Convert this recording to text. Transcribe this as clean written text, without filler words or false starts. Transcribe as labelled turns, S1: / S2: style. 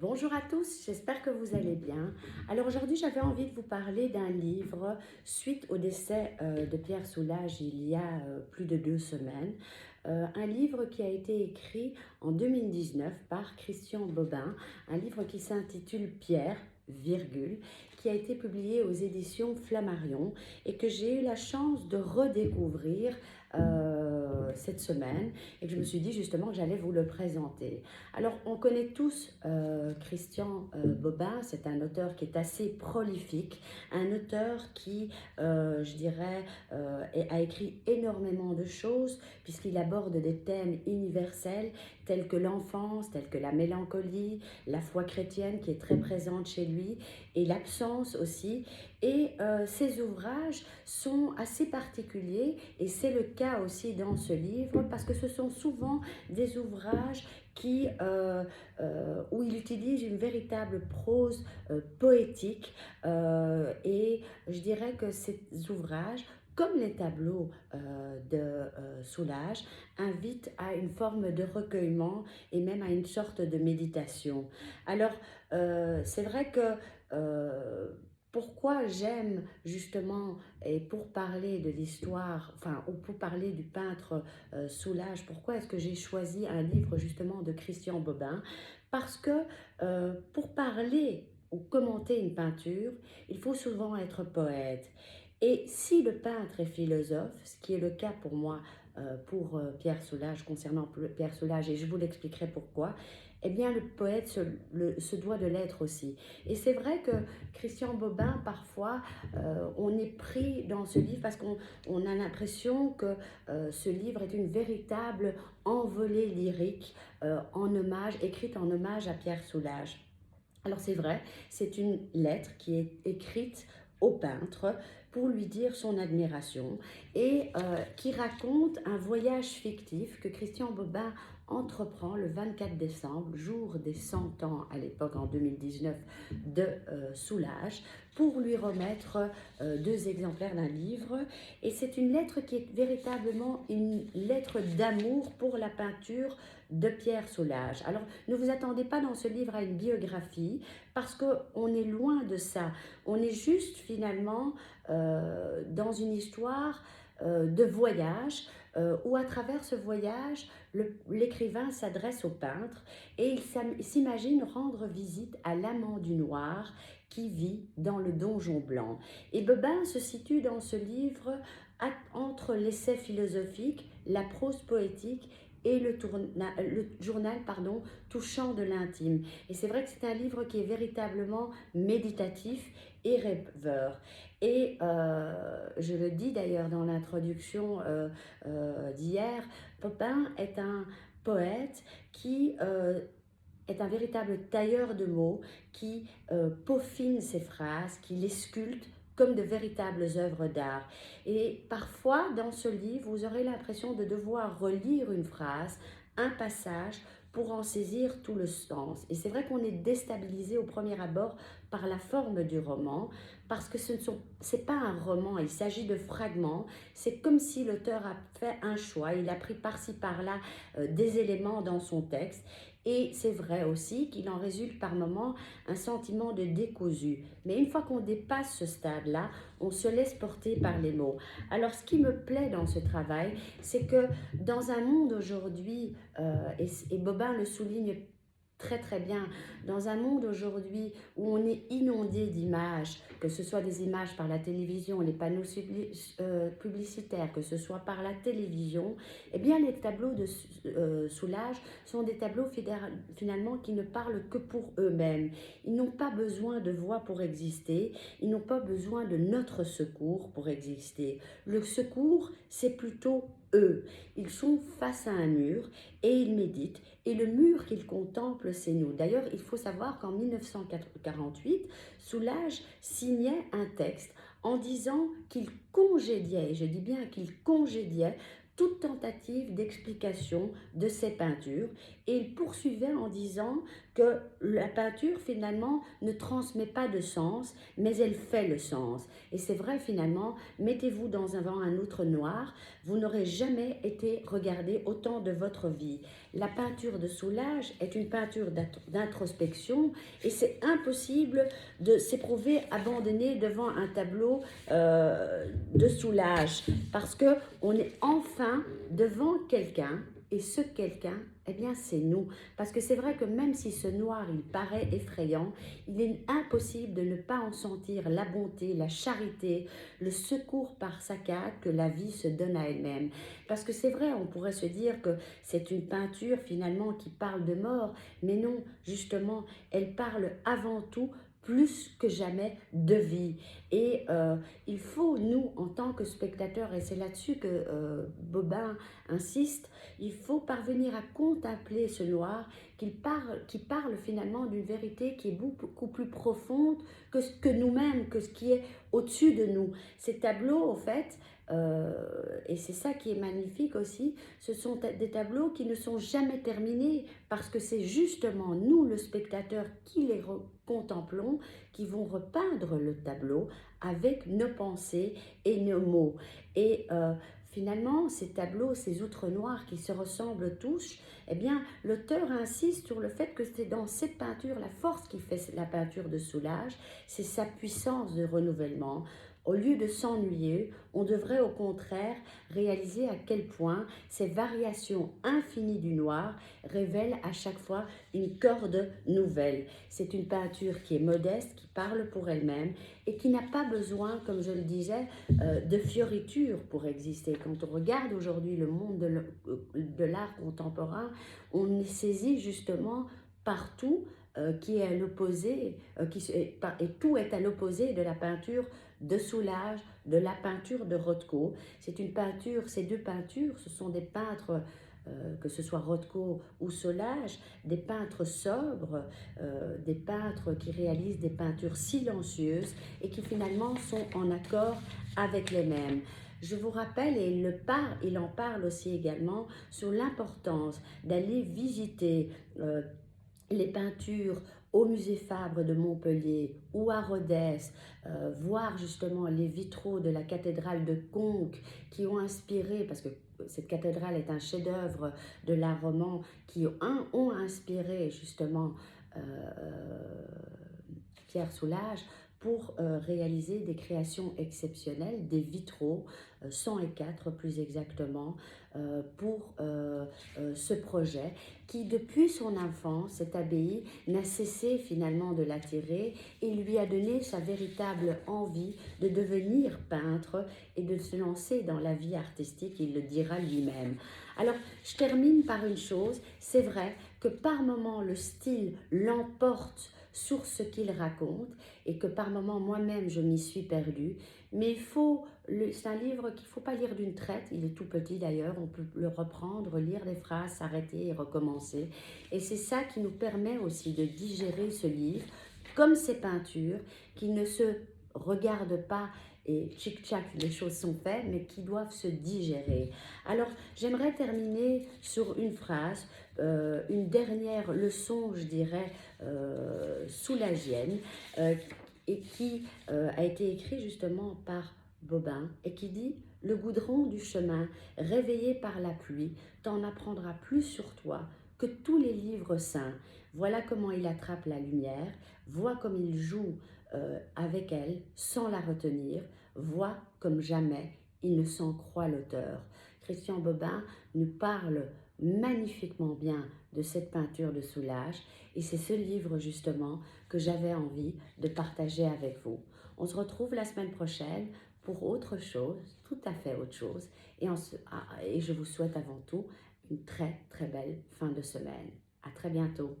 S1: Bonjour à tous, j'espère que vous allez bien. Alors aujourd'hui, j'avais envie de vous parler d'un livre suite au décès de Pierre Soulages il y a plus de 2 semaines. Un livre qui a été écrit en 2019 par Christian Bobin, un livre qui s'intitule Pierre, virgule, qui a été publié aux éditions Flammarion et que j'ai eu la chance de redécouvrir cette semaine et que je me suis dit justement que j'allais vous le présenter. Alors, on connaît tous Christian Bobin, c'est un auteur qui est assez prolifique, un auteur qui, je dirais, a écrit énormément de choses puisqu'il aborde des thèmes universels tels que l'enfance, tels que la mélancolie, la foi chrétienne qui est très présente chez lui et l'absence aussi. Et ces ouvrages sont assez particuliers et c'est le cas aussi dans ce livre parce que ce sont souvent des ouvrages où il utilise une véritable prose poétique et je dirais que ces ouvrages, comme les tableaux de Soulages, invitent à une forme de recueillement et même à une sorte de méditation. Alors, c'est vrai que pourquoi j'aime justement, et pour parler de l'histoire, enfin, ou pour parler du peintre Soulages, pourquoi est-ce que j'ai choisi un livre justement de Christian Bobin? Parce que pour parler ou commenter une peinture, il faut souvent être poète. Et si le peintre est philosophe, ce qui est le cas pour moi, pour Pierre Soulages, concernant Pierre Soulages, et je vous l'expliquerai pourquoi, eh bien le poète se doit de l'être aussi. Et c'est vrai que Christian Bobin, parfois, on est pris dans ce livre parce qu'on a l'impression que ce livre est une véritable envolée lyrique écrite en hommage à Pierre Soulages. Alors c'est vrai, c'est une lettre qui est écrite au peintre pour lui dire son admiration et qui raconte un voyage fictif que Christian Bobin entreprend le 24 décembre, jour des 100 ans à l'époque en 2019 de Soulages, pour lui remettre 2 exemplaires d'un livre. Et c'est une lettre qui est véritablement une lettre d'amour pour la peinture de Pierre Soulages. Alors, ne vous attendez pas dans ce livre à une biographie, parce qu'on est loin de ça. On est juste finalement dans une histoire de voyage, où à travers ce voyage, l'écrivain s'adresse au peintre et il s'imagine rendre visite à l'amant du noir qui vit dans le donjon blanc. Et Bobin se situe dans ce livre entre l'essai philosophique, la prose poétique et le journal touchant de l'intime. Et c'est vrai que c'est un livre qui est véritablement méditatif et rêveur. Et je le dis d'ailleurs dans l'introduction d'hier, Popin est un poète qui est un véritable tailleur de mots qui peaufine ses phrases, qui les sculpte comme de véritables œuvres d'art. Et parfois, dans ce livre, vous aurez l'impression de devoir relire une phrase, un passage, pour en saisir tout le sens. Et c'est vrai qu'on est déstabilisé au premier abord par la forme du roman, parce que c'est pas un roman, il s'agit de fragments. C'est comme si l'auteur a fait un choix, il a pris par-ci par-là des éléments dans son texte. Et c'est vrai aussi qu'il en résulte par moments un sentiment de décousu. Mais une fois qu'on dépasse ce stade-là, on se laisse porter par les mots. Alors ce qui me plaît dans ce travail, c'est que dans un monde aujourd'hui, et Bobin le souligne très très bien, dans un monde aujourd'hui où on est inondé d'images, que ce soit des images par la télévision, les panneaux publicitaires, que ce soit par la télévision, eh bien les tableaux de Soulages sont des tableaux finalement qui ne parlent que pour eux-mêmes. Ils n'ont pas besoin de voix pour exister, ils n'ont pas besoin de notre secours pour exister. Le secours, c'est plutôt eux. Ils sont face à un mur et ils méditent. Et le mur qu'ils contemplent, c'est nous. D'ailleurs, il faut savoir qu'en 1948, Soulages signait un texte en disant qu'il congédiait, et je dis bien qu'il congédiait, toute tentative d'explication de ses peintures Et il poursuivait en disant que la peinture finalement ne transmet pas de sens, mais elle fait le sens. Et c'est vrai finalement, mettez-vous dans un outre noir, vous n'aurez jamais été regardé autant de votre vie. La peinture de Soulages est une peinture d'introspection et c'est impossible de s'éprouver abandonné devant un tableau de Soulages parce que on est enfin devant quelqu'un et ce quelqu'un, eh bien c'est nous. Parce que c'est vrai que même si ce noir, il paraît effrayant, il est impossible de ne pas en sentir la bonté, la charité, le secours par saccade que la vie se donne à elle-même. Parce que c'est vrai, on pourrait se dire que c'est une peinture finalement qui parle de mort, mais non, justement, elle parle avant tout plus que jamais de vie. Et il faut, nous, en tant que spectateurs, et c'est là-dessus que Bobin insiste, il faut parvenir à contempler ce noir qui parle finalement d'une vérité qui est beaucoup plus profonde que nous-mêmes, que ce qui est au-dessus de nous. Ces tableaux, en fait, et c'est ça qui est magnifique aussi, ce sont des tableaux qui ne sont jamais terminés parce que c'est justement nous, le spectateur, qui les contemplons, qui vont repeindre le tableau avec nos pensées et nos mots. Et finalement, ces tableaux, ces outres noirs qui se ressemblent tous, eh bien, l'auteur insiste sur le fait que c'est dans cette peinture, la force qui fait la peinture de Soulages, c'est sa puissance de renouvellement. Au lieu de s'ennuyer, on devrait au contraire réaliser à quel point ces variations infinies du noir révèlent à chaque fois une corde nouvelle. C'est une peinture qui est modeste, qui parle pour elle-même et qui n'a pas besoin, comme je le disais, de fioritures pour exister. Quand on regarde aujourd'hui le monde de l'art contemporain, on est saisi justement partout qui est à l'opposé, et tout est à l'opposé de la peinture de Soulages, de la peinture de Rothko. C'est une peinture, ces deux peintures, ce sont des peintres, que ce soit Rothko ou Soulages, des peintres sobres, des peintres qui réalisent des peintures silencieuses et qui finalement sont en accord avec les mêmes. Je vous rappelle, et il en parle aussi également, sur l'importance d'aller visiter les peintures au musée Fabre de Montpellier ou à Rodez, voir justement les vitraux de la cathédrale de Conques qui ont inspiré, parce que cette cathédrale est un chef-d'œuvre de l'art roman, qui ont inspiré justement Pierre Soulages pour réaliser des créations exceptionnelles, des vitraux, 104 plus exactement, pour ce projet qui, depuis son enfance, cette abbaye n'a cessé finalement de l'attirer et lui a donné sa véritable envie de devenir peintre et de se lancer dans la vie artistique, il le dira lui-même. Alors, je termine par une chose, c'est vrai que par moments le style l'emporte sur ce qu'il raconte et que par moments moi-même je m'y suis perdue, mais c'est un livre qu'il ne faut pas lire d'une traite, il est tout petit d'ailleurs, on peut le reprendre, lire des phrases, s'arrêter et recommencer, et c'est ça qui nous permet aussi de digérer ce livre, comme ces peintures qui ne se regardent pas et tchic-tchac, les choses sont faites, mais qui doivent se digérer. Alors, j'aimerais terminer sur une phrase, une dernière leçon, je dirais, soulagienne, et qui a été écrite justement par Bobin, et qui dit « Le goudron du chemin, réveillé par la pluie, t'en apprendra plus sur toi que tous les livres saints. Voilà comment il attrape la lumière, vois comme il joue avec elle sans la retenir, vois comme jamais il ne s'en croit l'auteur. » Christian Bobin nous parle magnifiquement bien de cette peinture de Soulages et c'est ce livre justement que j'avais envie de partager avec vous. On se retrouve la semaine prochaine pour autre chose, tout à fait autre chose, et je vous souhaite avant tout une très très belle fin de semaine. À très bientôt.